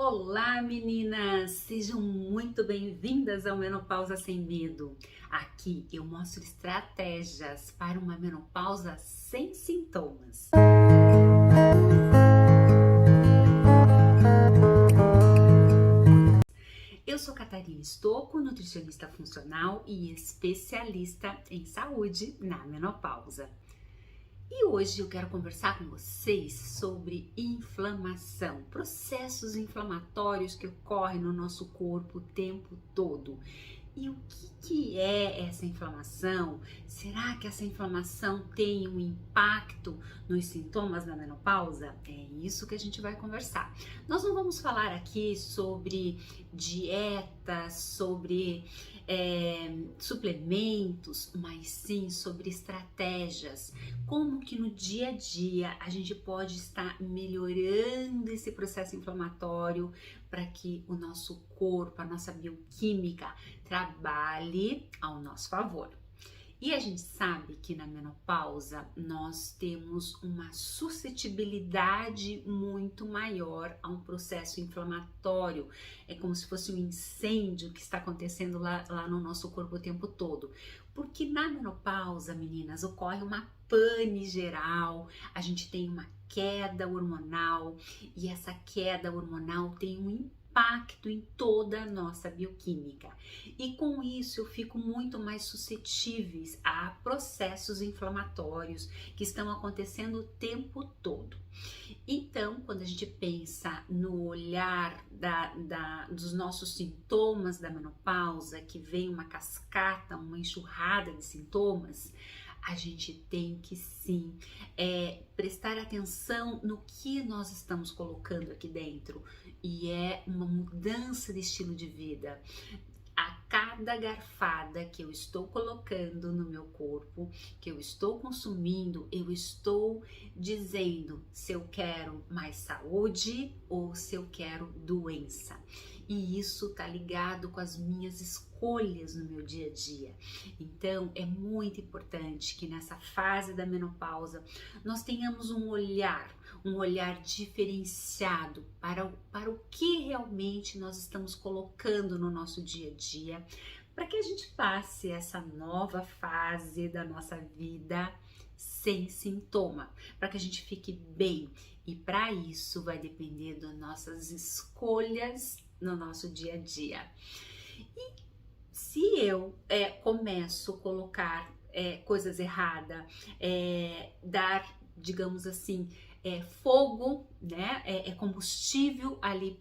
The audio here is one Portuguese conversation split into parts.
Olá, meninas! Sejam muito bem-vindas ao Menopausa Sem Medo. Aqui eu mostro estratégias para uma menopausa sem sintomas. Eu sou Catarina Stocco, nutricionista funcional e especialista em saúde na menopausa. E hoje eu quero conversar com vocês sobre inflamação, processos inflamatórios que ocorrem no nosso corpo o tempo todo. E o que é essa inflamação? Será que essa inflamação tem um impacto nos sintomas da menopausa? É isso que a gente vai conversar. Nós não vamos falar aqui sobre dieta, sobre suplementos, mas sim sobre estratégias. Como que no dia a dia a gente pode estar melhorando esse processo inflamatório para que o nosso corpo, a nossa bioquímica trabalhe ao nosso favor. E a gente sabe que na menopausa nós temos uma suscetibilidade muito maior a um processo inflamatório. É como se fosse um incêndio que está acontecendo lá no nosso corpo o tempo todo. Porque na menopausa, meninas, ocorre uma pane geral, a gente tem uma queda hormonal e essa queda hormonal tem um impacto em toda a nossa bioquímica. E com isso eu fico muito mais suscetível a processos inflamatórios que estão acontecendo o tempo todo. Então, quando a gente pensa no olhar dos nossos sintomas da menopausa, que vem uma cascata, uma enxurrada de sintomas, a gente tem que sim prestar atenção no que nós estamos colocando aqui dentro, e é uma mudança de estilo de vida. A cada garfada que eu estou colocando no meu corpo, que eu estou consumindo, eu estou dizendo se eu quero mais saúde ou se eu quero doença. E isso tá ligado com as minhas escolhas no meu dia a dia. Então, é muito importante que nessa fase da menopausa nós tenhamos um olhar diferenciado para o que realmente nós estamos colocando no nosso dia a dia, para que a gente passe essa nova fase da nossa vida sem sintoma, para que a gente fique bem. E para isso vai depender das nossas escolhas no nosso dia a dia. E se eu começo a colocar coisas erradas, dar, digamos assim, fogo, né, combustível ali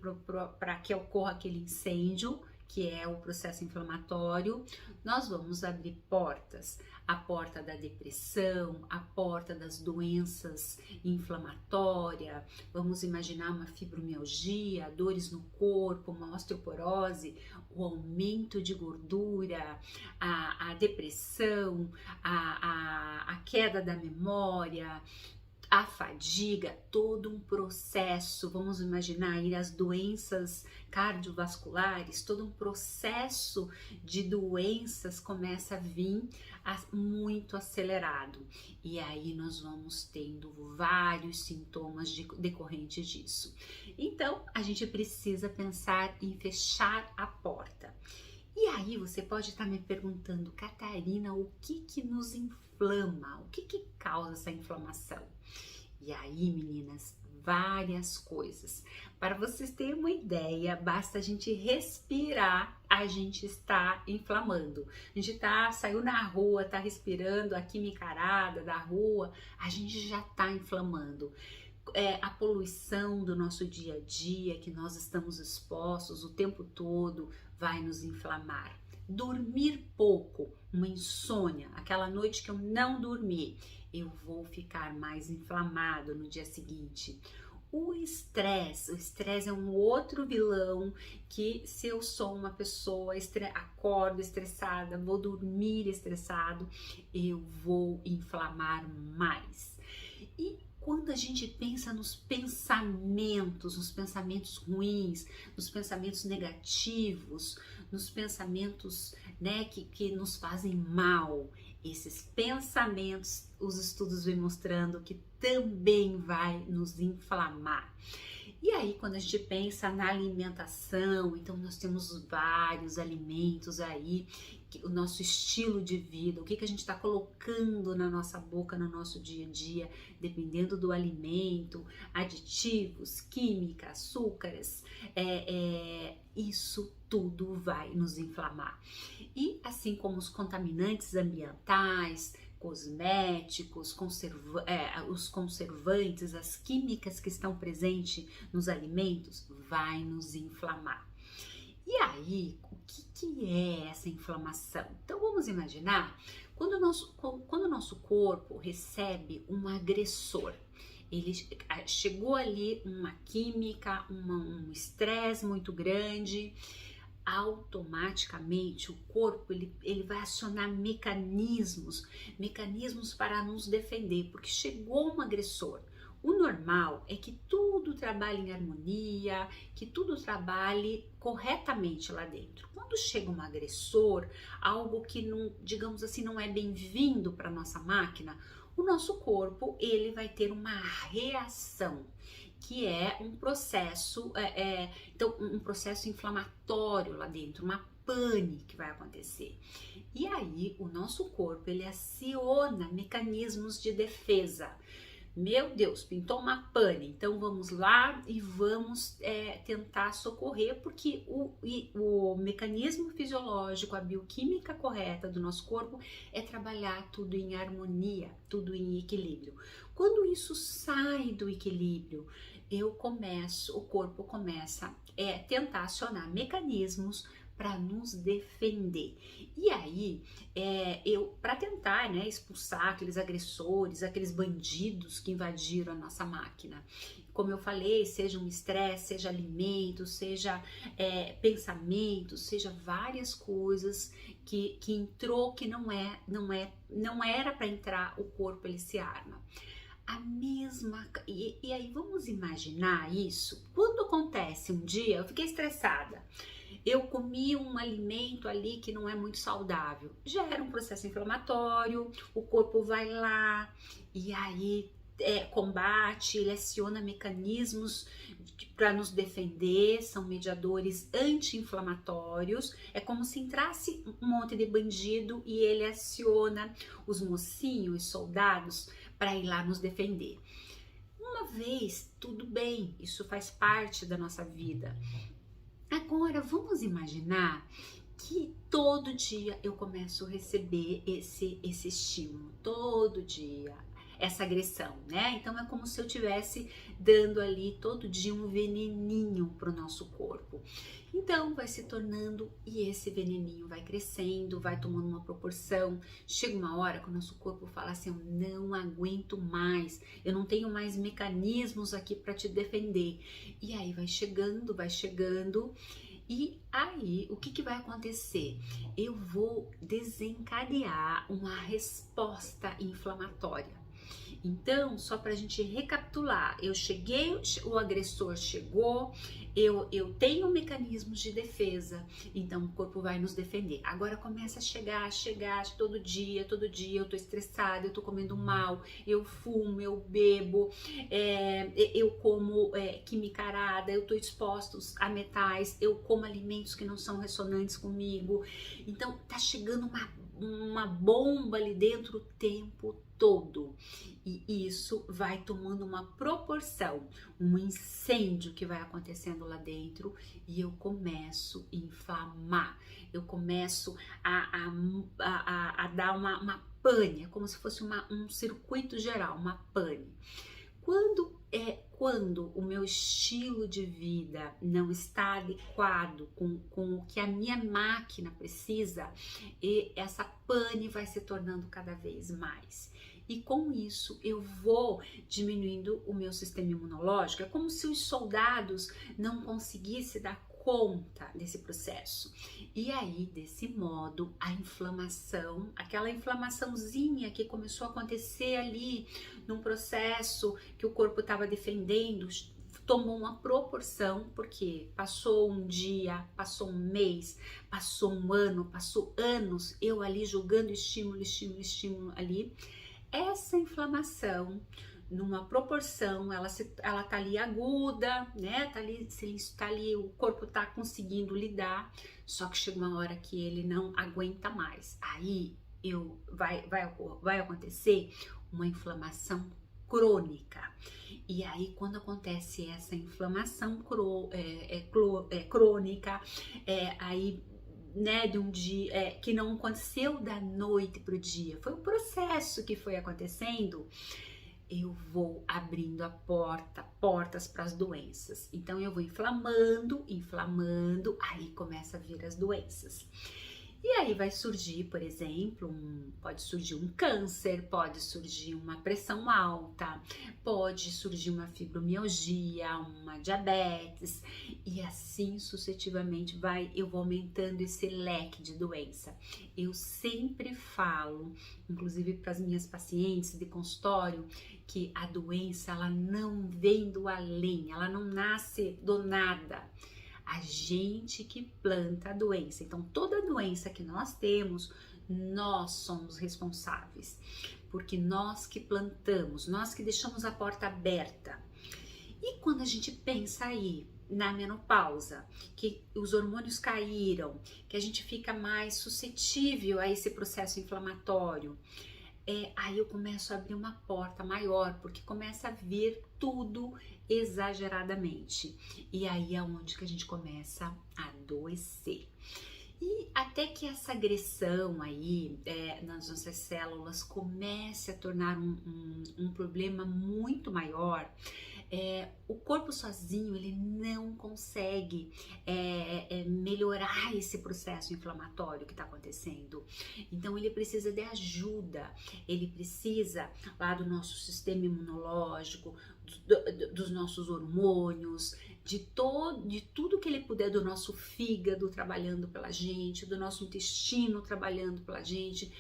para que ocorra aquele incêndio, que é o processo inflamatório, nós vamos abrir portas, a porta da depressão, a porta das doenças inflamatórias, vamos imaginar uma fibromialgia, dores no corpo, uma osteoporose, o aumento de gordura, a depressão, a queda da memória, a fadiga, todo um processo, vamos imaginar aí as doenças cardiovasculares, todo um processo de doenças começa a vir muito acelerado, e aí nós vamos tendo vários sintomas decorrentes disso. Então, a gente precisa pensar em fechar a porta. E aí você pode estar me perguntando, Catarina, o que nos inflama? O que causa essa inflamação? E aí, meninas, várias coisas. Para vocês terem uma ideia, basta a gente respirar, a gente está inflamando. A gente saiu na rua, está respirando a química arada da rua, a gente já está inflamando. A poluição do nosso dia a dia, que nós estamos expostos o tempo todo, vai nos inflamar. Dormir pouco, uma insônia, aquela noite que eu não dormi, eu vou ficar mais inflamado no dia seguinte. O estresse é um outro vilão que, se eu sou uma pessoa, acordo estressada, vou dormir estressado, eu vou inflamar mais. E quando a gente pensa nos pensamentos ruins, nos pensamentos negativos, nos pensamentos, né, que nos fazem mal, esses pensamentos, os estudos vêm mostrando que também vai nos inflamar. E aí, quando a gente pensa na alimentação, então nós temos vários alimentos aí, o nosso estilo de vida, o que a gente está colocando na nossa boca no nosso dia a dia, dependendo do alimento, aditivos, química, açúcares, isso tudo vai nos inflamar. E assim como os contaminantes ambientais, cosméticos, os conservantes, as químicas que estão presentes nos alimentos, vai nos inflamar. E aí, o que é essa inflamação? Então vamos imaginar quando o nosso corpo recebe um agressor. Ele chegou ali uma química, um estresse muito grande, automaticamente o corpo ele vai acionar mecanismos para nos defender, porque chegou um agressor. O normal é que tudo trabalhe em harmonia, que tudo trabalhe corretamente lá dentro. Quando chega um agressor, algo que não, digamos assim, não é bem-vindo para nossa máquina, o nosso corpo ele vai ter uma reação, que é um processo, então um processo inflamatório lá dentro, uma pane que vai acontecer. E aí o nosso corpo ele aciona mecanismos de defesa. Meu Deus, pintou uma pane, então vamos lá e vamos tentar socorrer, porque o mecanismo fisiológico, a bioquímica correta do nosso corpo é trabalhar tudo em harmonia, tudo em equilíbrio. Quando isso sai do equilíbrio, o corpo começa a tentar acionar mecanismos para nos defender. E aí, para tentar, né, expulsar aqueles agressores, aqueles bandidos que invadiram a nossa máquina. Como eu falei, seja um estresse, seja alimento, seja pensamento, seja várias coisas que entrou que não era para entrar, o corpo ele se arma. A mesma, e aí vamos imaginar isso, quando acontece um dia, eu fiquei estressada, eu comi um alimento ali que não é muito saudável, gera um processo inflamatório, o corpo vai lá e aí combate, ele aciona mecanismos para nos defender, são mediadores anti-inflamatórios, é como se entrasse um monte de bandido e ele aciona os mocinhos, os soldados, para ir lá nos defender. Uma vez, tudo bem, isso faz parte da nossa vida. Agora, vamos imaginar que todo dia eu começo a receber esse estímulo, todo dia, essa agressão, né? Então é como se eu estivesse dando ali todo dia um veneninho para o nosso corpo. Então vai se tornando, e esse veneninho vai crescendo, vai tomando uma proporção. Chega uma hora que o nosso corpo fala assim: eu não aguento mais, eu não tenho mais mecanismos aqui para te defender. E aí vai chegando. E aí, o que vai acontecer? Eu vou desencadear uma resposta inflamatória. Então, só para a gente recapitular, eu cheguei, o agressor chegou, eu tenho mecanismos de defesa, então o corpo vai nos defender. Agora começa a chegar todo dia eu tô estressada, eu tô comendo mal, eu fumo, eu bebo, eu como quimicarada, eu tô exposto a metais, eu como alimentos que não são ressonantes comigo. Então tá chegando uma bomba ali dentro o tempo todo, e isso vai tomando uma proporção, um incêndio que vai acontecendo lá dentro, e eu começo a inflamar, eu começo a dar uma pane, como se fosse um circuito geral, uma pane. Quando o meu estilo de vida não está adequado com o que a minha máquina precisa, e essa pane vai se tornando cada vez mais. E com isso eu vou diminuindo o meu sistema imunológico. É como se os soldados não conseguissem dar conta desse processo. E aí, desse modo, a inflamação, aquela inflamaçãozinha que começou a acontecer ali num processo que o corpo estava defendendo, tomou uma proporção, porque passou um dia, passou um mês, passou um ano, passou anos, eu ali jogando estímulo ali. Essa inflamação numa proporção, ela tá ali aguda, né? Tá ali, o corpo tá conseguindo lidar, só que chega uma hora que ele não aguenta mais. Aí vai acontecer uma inflamação crônica. E aí, quando acontece essa inflamação crônica, aí, né, de um dia que não aconteceu da noite pro dia, foi um processo que foi acontecendo. Eu vou abrindo portas para as doenças. Então eu vou inflamando, aí começa a vir as doenças. E aí vai surgir, por exemplo, pode surgir um câncer, pode surgir uma pressão alta, pode surgir uma fibromialgia, uma diabetes, e assim sucessivamente eu vou aumentando esse leque de doença. Eu sempre falo, inclusive para as minhas pacientes de consultório, que a doença ela não vem do além, ela não nasce do nada. A gente que planta a doença. Então, toda doença que nós temos, nós somos responsáveis. Porque nós que plantamos, nós que deixamos a porta aberta. E quando a gente pensa aí na menopausa, que os hormônios caíram, que a gente fica mais suscetível a esse processo inflamatório, aí eu começo a abrir uma porta maior, porque começa a vir tudo exageradamente. E aí é onde que a gente começa a adoecer. E até que essa agressão aí nas nossas células comece a tornar um problema muito maior, o corpo sozinho ele não consegue melhorar esse processo inflamatório que está acontecendo. Então ele precisa de ajuda, ele precisa lá do nosso sistema imunológico, dos nossos hormônios, de tudo que ele puder, do nosso fígado trabalhando pela gente, do nosso intestino trabalhando pela gente,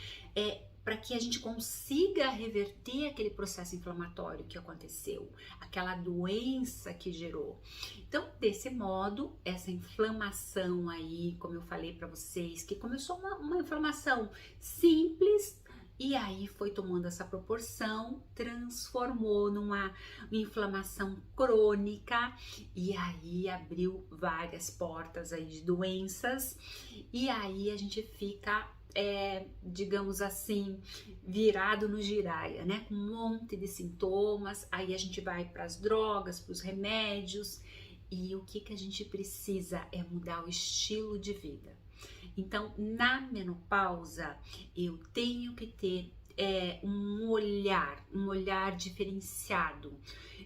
para que a gente consiga reverter aquele processo inflamatório que aconteceu, aquela doença que gerou. Então, desse modo, essa inflamação aí, como eu falei para vocês, que começou uma inflamação simples, e aí foi tomando essa proporção, transformou numa inflamação crônica, e aí abriu várias portas aí de doenças, e aí a gente fica, digamos assim, virado no giraia, né? Com um monte de sintomas, aí a gente vai para as drogas, para os remédios, e o que a gente precisa é mudar o estilo de vida. Então, na menopausa, eu tenho que ter um olhar diferenciado.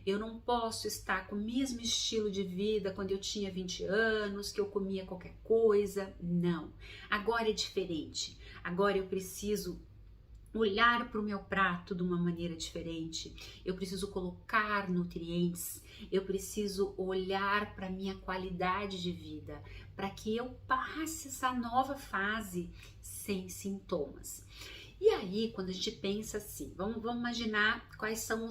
Eu não posso estar com o mesmo estilo de vida quando eu tinha 20 anos, que eu comia qualquer coisa. Não. Agora é diferente. Agora eu preciso olhar para o meu prato de uma maneira diferente, eu preciso colocar nutrientes, eu preciso olhar para a minha qualidade de vida, para que eu passe essa nova fase sem sintomas. E aí, quando a gente pensa assim, vamos imaginar quais são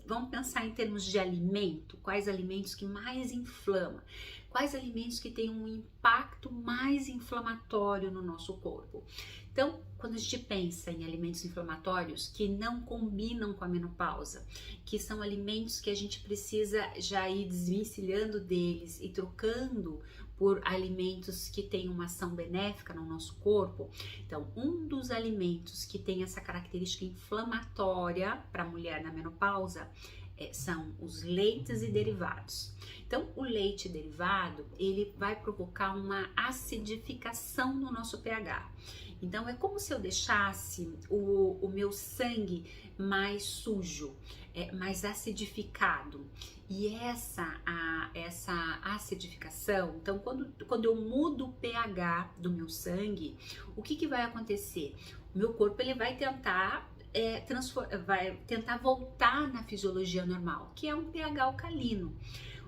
vamos pensar em termos de alimento, quais alimentos que mais inflamam, quais alimentos que têm um impacto mais inflamatório no nosso corpo. Então, quando a gente pensa em alimentos inflamatórios que não combinam com a menopausa, que são alimentos que a gente precisa já ir desvencilhando deles e trocando por alimentos que têm uma ação benéfica no nosso corpo. Então, um dos alimentos que tem essa característica inflamatória para a mulher na menopausa são os leites e derivados. Então, o leite derivado, ele vai provocar uma acidificação no nosso pH. Então, é como se eu deixasse o meu sangue mais sujo, mais acidificado. E essa acidificação, então, quando eu mudo o pH do meu sangue, o que vai acontecer? O meu corpo ele vai tentar voltar na fisiologia normal, que é um pH alcalino.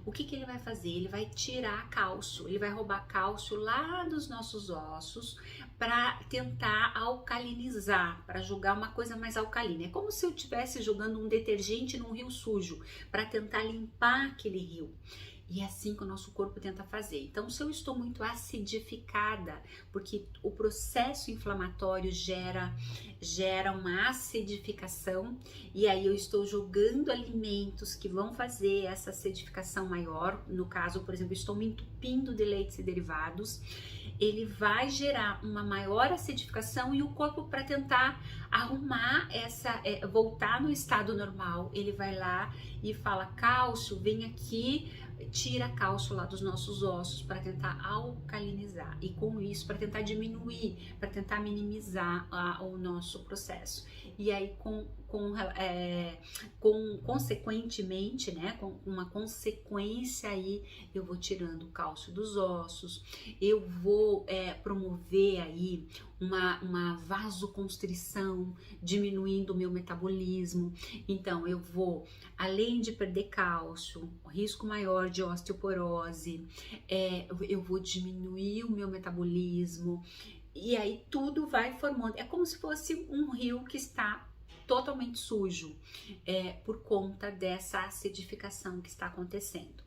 O que ele vai fazer? Ele vai tirar cálcio, ele vai roubar cálcio lá dos nossos ossos para tentar alcalinizar, para jogar uma coisa mais alcalina. É como se eu estivesse jogando um detergente num rio sujo para tentar limpar aquele rio. E é assim que o nosso corpo tenta fazer. Então, se eu estou muito acidificada, porque o processo inflamatório gera uma acidificação, e aí eu estou jogando alimentos que vão fazer essa acidificação maior. No caso, por exemplo, estou me entupindo de leites e derivados, ele vai gerar uma maior acidificação, e o corpo, para tentar arrumar voltar no estado normal, ele vai lá e fala: cálcio, vem aqui, tira cálcio lá dos nossos ossos para tentar alcalinizar, e com isso para tentar diminuir, para tentar minimizar o nosso processo. E aí consequentemente, né, com uma consequência aí, eu vou tirando o cálcio dos ossos, eu vou promover aí uma vasoconstrição, diminuindo o meu metabolismo. Então eu vou, além de perder cálcio, risco maior de osteoporose, eu vou diminuir o meu metabolismo, e aí tudo vai formando, é como se fosse um rio que está totalmente sujo, por conta dessa acidificação que está acontecendo.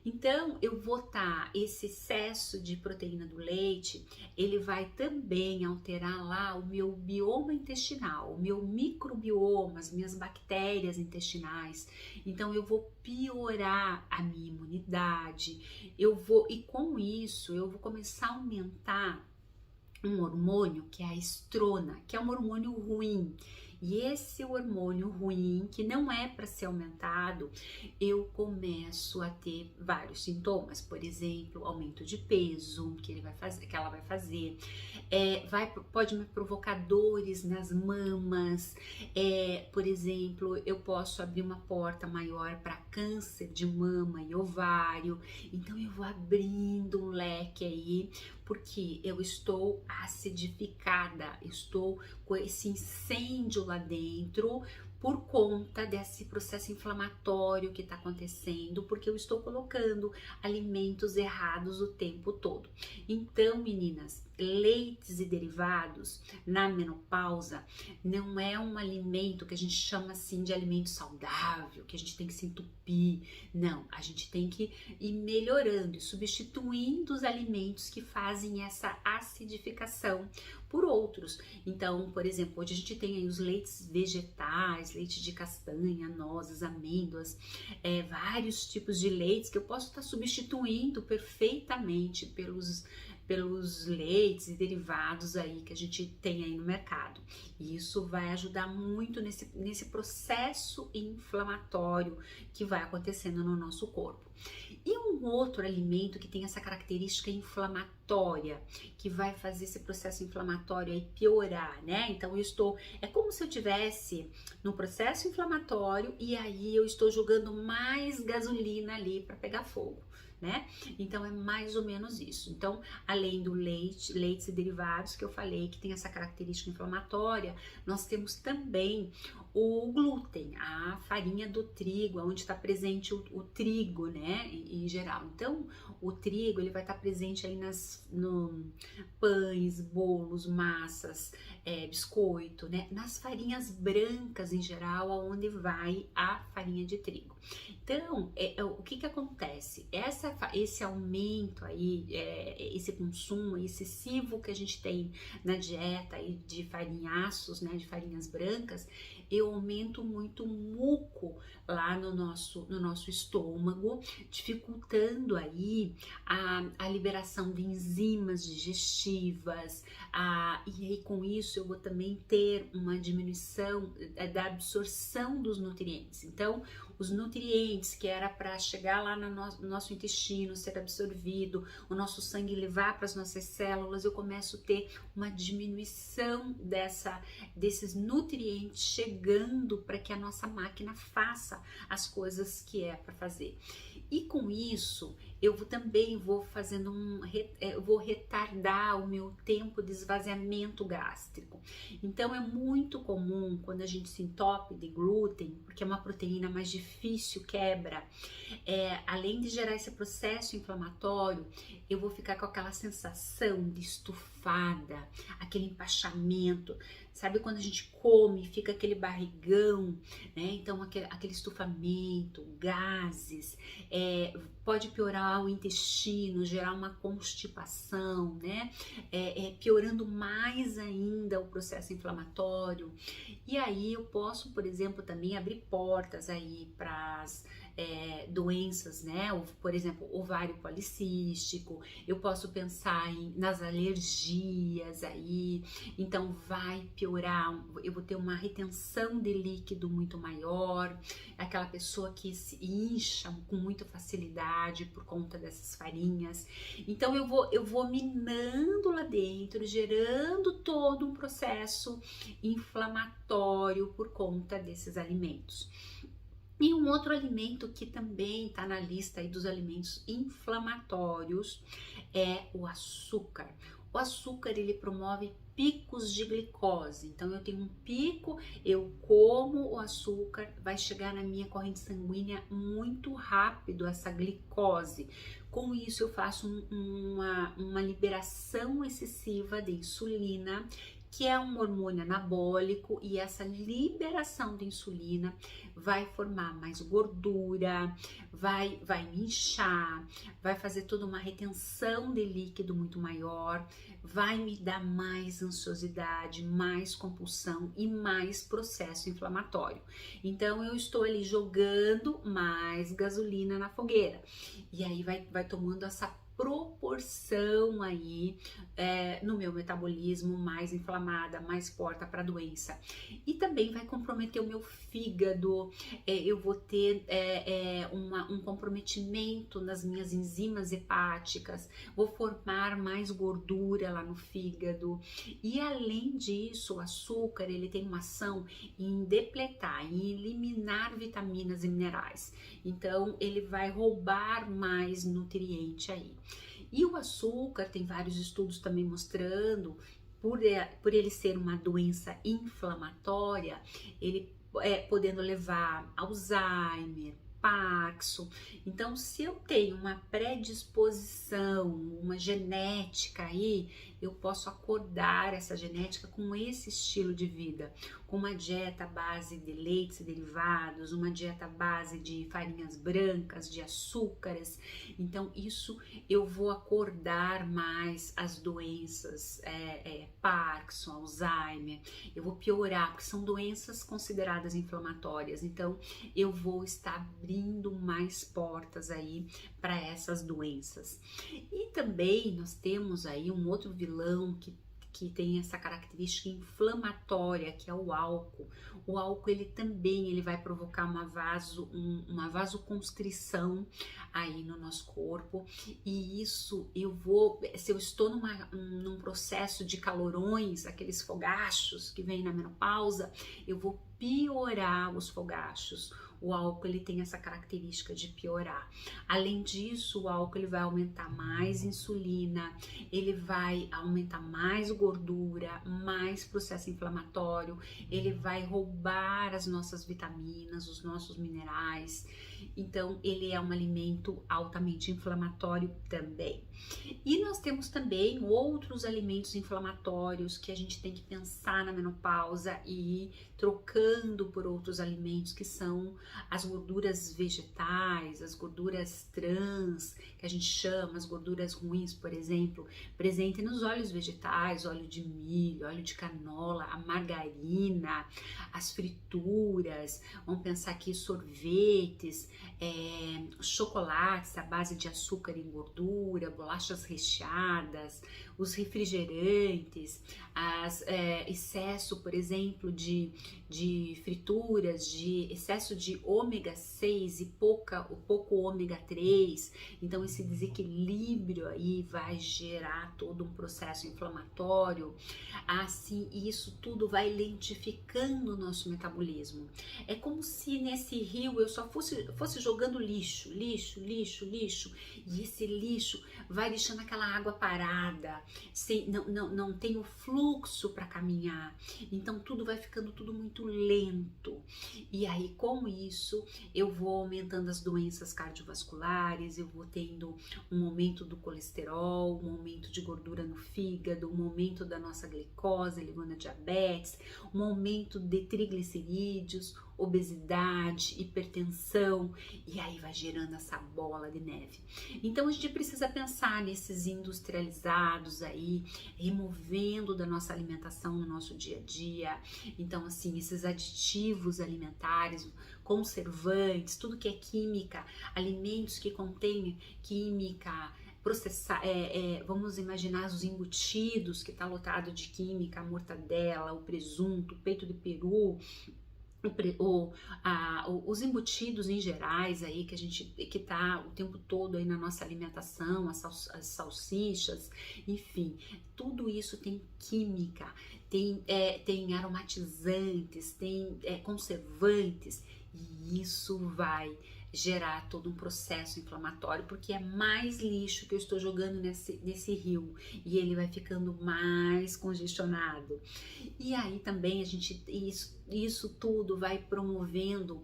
Então, eu vou esse excesso de proteína do leite, ele vai também alterar lá o meu bioma intestinal, o meu microbioma, as minhas bactérias intestinais. Então, eu vou piorar a minha imunidade, e com isso, eu vou começar a aumentar um hormônio que é a estrona, que é um hormônio ruim. E esse hormônio ruim, que não é para ser aumentado, eu começo a ter vários sintomas. Por exemplo, aumento de peso que ela vai fazer, pode me provocar dores nas mamas. Por exemplo, eu posso abrir uma porta maior para câncer de mama e ovário. Então eu vou abrindo um leque aí, porque eu estou acidificada, estou com esse incêndio lá dentro por conta desse processo inflamatório que está acontecendo, porque eu estou colocando alimentos errados o tempo todo. Então, meninas, leites e derivados na menopausa não é um alimento que a gente chama assim de alimento saudável, que a gente tem que se entupir. Não, a gente tem que ir melhorando e substituindo os alimentos que fazem essa acidificação por outros. Então, por exemplo, hoje a gente tem aí os leites vegetais, leite de castanha, nozes, amêndoas, vários tipos de leites que eu posso estar substituindo perfeitamente pelos leites e derivados aí que a gente tem aí no mercado. E isso vai ajudar muito nesse processo inflamatório que vai acontecendo no nosso corpo. E um outro alimento que tem essa característica inflamatória, que vai fazer esse processo inflamatório aí piorar, né? Então é como se eu tivesse no processo inflamatório, e aí eu estou jogando mais gasolina ali para pegar fogo, né? Então é mais ou menos isso. Então, além do leites e derivados que eu falei que tem essa característica inflamatória, nós temos também o glúten, a farinha do trigo, onde está presente o trigo, né, em geral. Então, o trigo, ele vai estar presente aí no pães, bolos, massas, biscoito, né, nas farinhas brancas em geral, aonde vai a farinha de trigo. Então, o que acontece? Esse aumento aí, esse consumo excessivo que a gente tem na dieta aí de farinhaços, né, de farinhas brancas, eu aumento muito o muco lá no nosso estômago, dificultando aí a liberação de enzimas digestivas, e aí com isso eu vou também ter uma diminuição da absorção dos nutrientes. Então, os nutrientes que era para chegar lá no nosso intestino, ser absorvido, o nosso sangue levar para as nossas células, eu começo a ter uma diminuição desses nutrientes chegando para que a nossa máquina faça as coisas que é para fazer. E com isso, eu também vou fazendo vou retardar o meu tempo de esvaziamento gástrico. Então é muito comum quando a gente se entope de glúten, porque é uma proteína mais difícil, quebra, além de gerar esse processo inflamatório, eu vou ficar com aquela sensação de estufada, aquele empachamento. Sabe quando a gente come, fica aquele barrigão, né? Então aquele estufamento, gases, pode piorar o intestino, gerar uma constipação, né? Piorando mais ainda o processo inflamatório. E aí eu posso, por exemplo, também abrir portas aí para as doenças, né? Por exemplo, ovário policístico. Eu posso pensar nas alergias aí. Então vai piorar. Eu vou ter uma retenção de líquido muito maior. Aquela pessoa que se incha com muita facilidade por conta dessas farinhas. Então eu vou minando lá dentro, gerando todo um processo inflamatório por conta desses alimentos. E um outro alimento que também está na lista aí dos alimentos inflamatórios é o açúcar. O açúcar, ele promove picos de glicose. Então eu tenho um pico, eu como o açúcar, vai chegar na minha corrente sanguínea muito rápido essa glicose. Com isso eu faço uma liberação excessiva de insulina, que é um hormônio anabólico, e essa liberação de insulina vai formar mais gordura, vai me inchar, vai fazer toda uma retenção de líquido muito maior, vai me dar mais ansiosidade, mais compulsão e mais processo inflamatório. Então eu estou ali jogando mais gasolina na fogueira, e aí vai tomando essa proporção aí no meu metabolismo, mais inflamada, mais porta para doença. E também vai comprometer o meu fígado, eu vou ter um comprometimento nas minhas enzimas hepáticas, vou formar mais gordura lá no fígado. E além disso, o açúcar, ele tem uma ação em depletar, em eliminar vitaminas e minerais. Então ele vai roubar mais nutriente aí. E o açúcar, tem vários estudos também mostrando, por ele ser uma doença inflamatória, ele podendo levar Alzheimer, Parkinson. Então, se eu tenho uma predisposição, uma genética aí, eu posso acordar essa genética com esse estilo de vida, com uma dieta à base de leites e derivados, uma dieta à base de farinhas brancas, de açúcares. Então, isso eu vou acordar mais as doenças, Parkinson, Alzheimer, eu vou piorar, porque são doenças consideradas inflamatórias. Então, eu vou estar abrindo mais portas aí para essas doenças. E também nós temos aí um outro vilão que tem essa característica inflamatória, que é o álcool. O álcool, ele vai provocar uma vasoconstrição aí no nosso corpo, e isso se eu estou num processo de calorões, aqueles fogachos que vem na menopausa, eu vou piorar os fogachos. O álcool, ele tem essa característica de piorar. Além disso, o álcool, ele vai aumentar mais insulina, ele vai aumentar mais gordura, mais processo inflamatório, ele vai roubar as nossas vitaminas, os nossos minerais. Então, ele é um alimento altamente inflamatório também. E nós temos também outros alimentos inflamatórios que a gente tem que pensar na menopausa e ir trocando por outros alimentos, que são as gorduras vegetais, as gorduras trans, que a gente chama, as gorduras ruins, por exemplo, presente nos óleos vegetais, óleo de milho, óleo de canola, a margarina, as frituras, vamos pensar aqui sorvetes, chocolates à base de açúcar e gordura, bolachas recheadas, os refrigerantes, excesso, por exemplo, de frituras, de excesso de ômega 6 e pouco ômega 3. Então esse desequilíbrio aí vai gerar todo um processo inflamatório. Assim, isso tudo vai lentificando o nosso metabolismo. É como se nesse rio eu só fosse jogando lixo, e esse lixo vai deixando aquela água parada, não tem o fluxo para caminhar. Então tudo vai ficando tudo muito lento. E aí, com isso, eu vou aumentando as doenças cardiovasculares, eu vou tendo um aumento do colesterol, um aumento de gordura no fígado, um aumento da nossa glicose, levando a diabetes, um aumento de triglicerídeos, obesidade, hipertensão, e aí vai gerando essa bola de neve. Então a gente precisa pensar nesses industrializados aí, removendo da nossa alimentação no nosso dia a dia. Então assim, esses aditivos alimentares, conservantes, tudo que é química, alimentos que contêm química, processar, vamos imaginar os embutidos que está lotado de química, a mortadela, o presunto, o peito de peru, os embutidos em gerais aí que tá o tempo todo aí na nossa alimentação, as salsichas, enfim, tudo isso tem química, tem aromatizantes, tem conservantes, e isso vai gerar todo um processo inflamatório, porque é mais lixo que eu estou jogando nesse rio, e ele vai ficando mais congestionado. E aí também isso tudo vai promovendo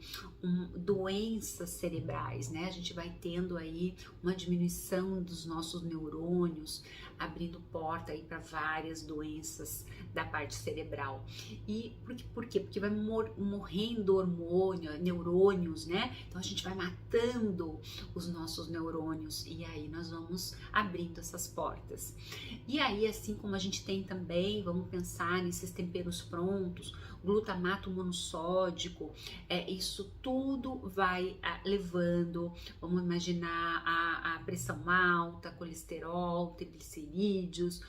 doenças cerebrais, né? A gente vai tendo aí uma diminuição dos nossos neurônios, abrindo porta aí para várias doenças da parte cerebral. E por quê? Porque vai morrendo neurônios, né? Então a gente vai matando os nossos neurônios, e aí nós vamos abrindo essas portas. E aí, assim como a gente tem também, vamos pensar nesses temperos prontos, glutamato monossódico, isso tudo vai levando, vamos imaginar a pressão alta, colesterol, triglicerídeos,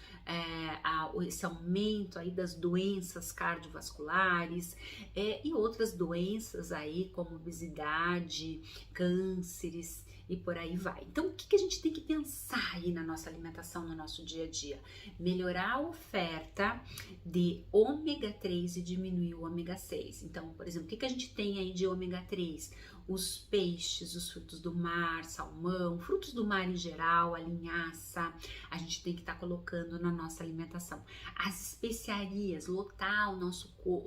esse aumento aí das doenças cardiovasculares, e outras doenças aí como obesidade, cânceres e por aí vai. Então, o que a gente tem que pensar aí na nossa alimentação, no nosso dia a dia? Melhorar a oferta de ômega 3 e diminuir o ômega 6. Então, por exemplo, o que a gente tem aí de ômega 3? Os peixes, os frutos do mar, salmão, frutos do mar em geral, a linhaça, a gente tem que estar colocando na nossa alimentação. As especiarias, lotar o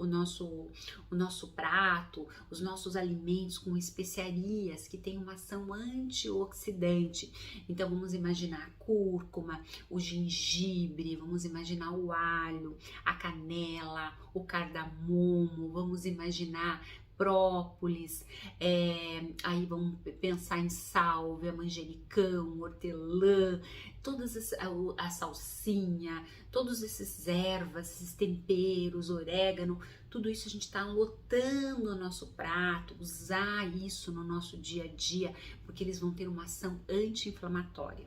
nosso prato, os nossos alimentos com especiarias que tem uma ação antioxidante. Então vamos imaginar a cúrcuma, o gengibre, vamos imaginar o alho, a canela, o cardamomo, vamos imaginar própolis, aí vamos pensar em sálvia, manjericão, hortelã, a salsinha, todos esses ervas, esses temperos, orégano, tudo isso a gente está lotando o nosso prato, usar isso no nosso dia a dia, porque eles vão ter uma ação anti-inflamatória.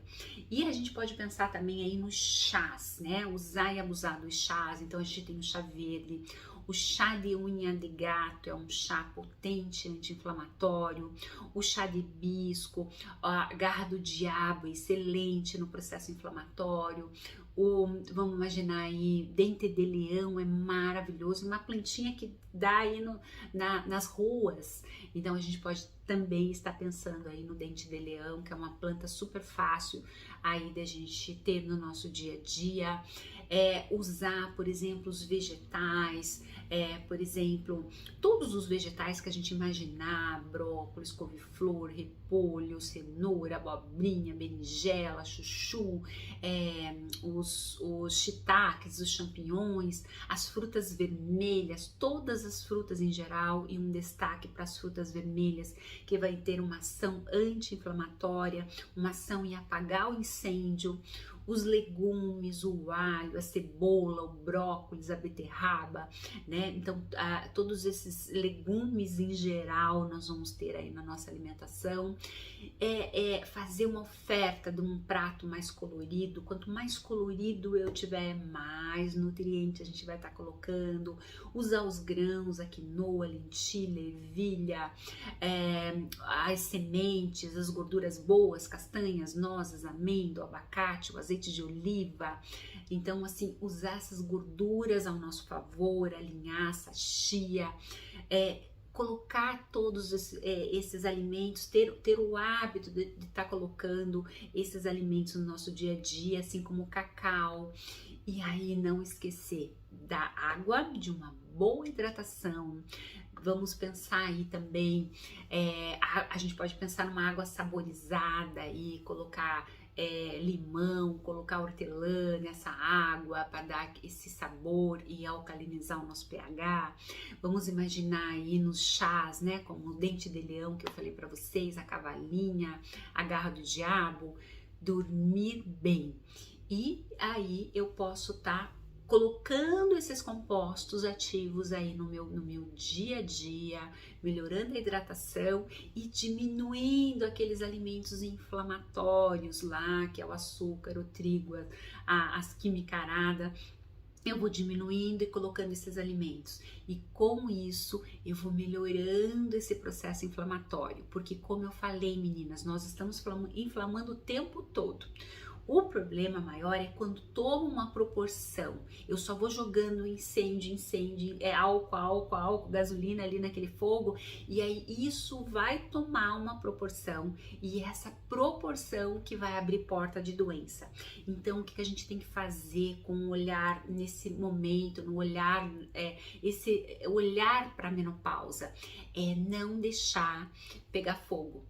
E a gente pode pensar também aí nos chás, né? Usar e abusar dos chás. Então a gente tem o chá verde, o chá de unha de gato é um chá potente anti-inflamatório, o chá de hibisco, a garra do diabo é excelente no processo inflamatório, vamos imaginar aí, dente de leão é maravilhoso, uma plantinha que dá aí nas ruas. Então a gente pode também estar pensando aí no dente de leão, que é uma planta super fácil aí da gente ter no nosso dia a dia. Usar, por exemplo, os vegetais, por exemplo, todos os vegetais que a gente imaginar, brócolis, couve-flor, repolho, cenoura, abobrinha, berinjela, chuchu, os shiitakes, os champignons, as frutas vermelhas, todas as frutas em geral, e um destaque para as frutas vermelhas, que vai ter uma ação anti-inflamatória, uma ação em apagar o incêndio. Os legumes, o alho, a cebola, o brócolis, a beterraba, né? Então, todos esses legumes em geral nós vamos ter aí na nossa alimentação. Fazer uma oferta de um prato mais colorido. Quanto mais colorido eu tiver, mais nutriente a gente vai estar colocando. Usar os grãos, a quinoa, a lentilha, a ervilha, as sementes, as gorduras boas, castanhas, nozes, amêndoa, abacate, o azeite de oliva. Então, assim, usar essas gorduras ao nosso favor, a linhaça, a chia, colocar todos esses alimentos, ter o hábito de estar colocando esses alimentos no nosso dia a dia, assim como o cacau. E aí não esquecer da água, de uma boa hidratação, Vamos pensar aí também, a gente pode pensar numa água saborizada e colocar limão, colocar hortelã nessa água para dar esse sabor e alcalinizar o nosso pH. Vamos imaginar aí nos chás, né, como o dente de leão que eu falei para vocês, a cavalinha, a garra do diabo, dormir bem. E aí eu posso estar colocando esses compostos ativos aí no meu dia a dia, melhorando a hidratação e diminuindo aqueles alimentos inflamatórios lá, que é o açúcar, o trigo, as quimicaradas. Eu vou diminuindo e colocando esses alimentos, e com isso eu vou melhorando esse processo inflamatório, porque como eu falei, meninas, nós estamos inflamando o tempo todo. O problema maior é quando toma uma proporção. Eu só vou jogando incêndio, álcool, gasolina ali naquele fogo, e aí isso vai tomar uma proporção, e essa proporção que vai abrir porta de doença. Então, o que a gente tem que fazer com o olhar nesse momento, no olhar, esse olhar para a menopausa, é não deixar pegar fogo,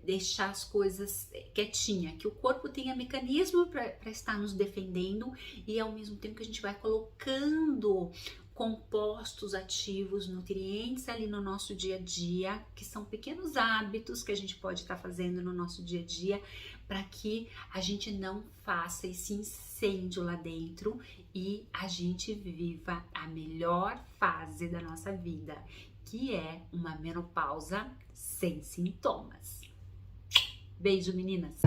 deixar as coisas quietinha, que o corpo tenha mecanismo para estar nos defendendo, e ao mesmo tempo que a gente vai colocando compostos ativos, nutrientes ali no nosso dia a dia, que são pequenos hábitos que a gente pode estar fazendo no nosso dia a dia, para que a gente não faça esse incêndio lá dentro e a gente viva a melhor fase da nossa vida, que é uma menopausa sem sintomas. Beijo, meninas!